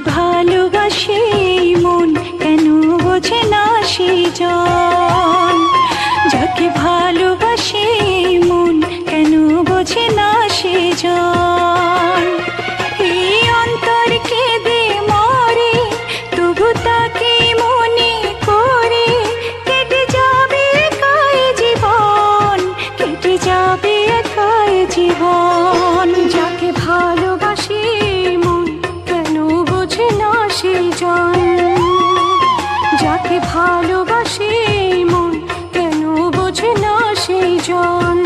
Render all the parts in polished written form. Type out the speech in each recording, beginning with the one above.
ভালোবাসে মন কেন বোঝে না সেই জন, যাকে ভালোবাসে মন কেন বোঝে না সেই জন। এই অন্তর কেঁদে মরে তবু তাকে মনে করে, কেটে যাবে একাই জীবন, কেটে যাবে একাই জীবন। যাকে ভালোবাসে মন কেন বোঝে না সেই জন, যাকে ভালোবাসে মন কেন বোঝে না সেই জন।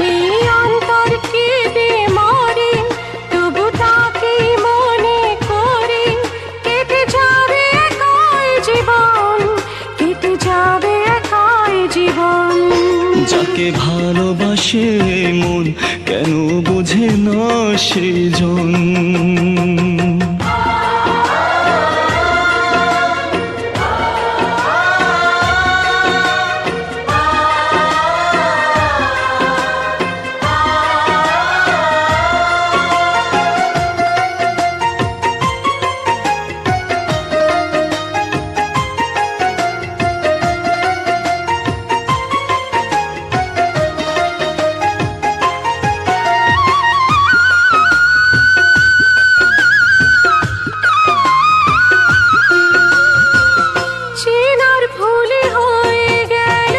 এই অন্তর কেঁদে মরে তবু তাকে মনে করে, কেটে যাবে একাই জীবন, কেটে যাবে একাই জীবন। যাকে ভালোবাসে মন কেন বোঝে না সেই জন। চেনার ভুলে হয়ে গেল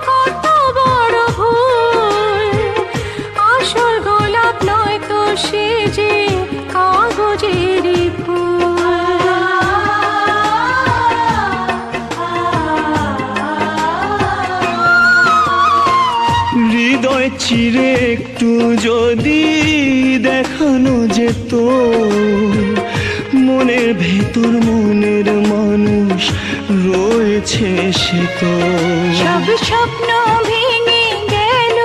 কত বড় ভুল, আসল গোলাপ নয় তো সে যে কাগজেরই ফুল। হৃদয় চিরে একটু যদি দেখানো যেত, মনের ভেতর মনের মানুষ রয়েছে সে তো। সব স্বপ্ন ভেঙে গেল,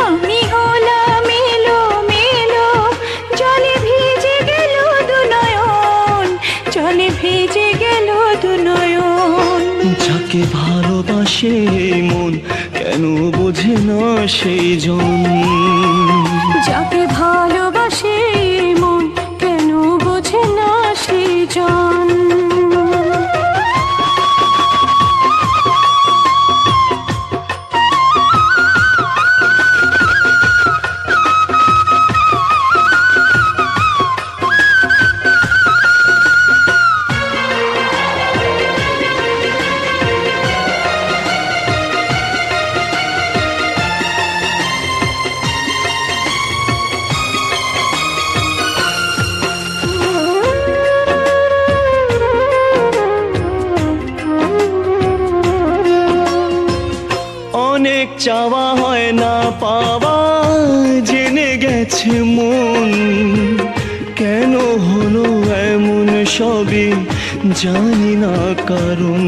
আমি হলাম এলো মেলো, জলে ভিজে গেল দু নয়ন, জলে ভিজে গেল দু নয়ন। যাকে ভালোবাসে মন কেন বোঝে না সেই জন, যাকে ভালোবাসে মন কেন বোঝে না সেই জন। অনেক চাওয়া হয় না পাওয়া জেনে গেছে মন, কেন হলো এমন সবই জানি না কারণ।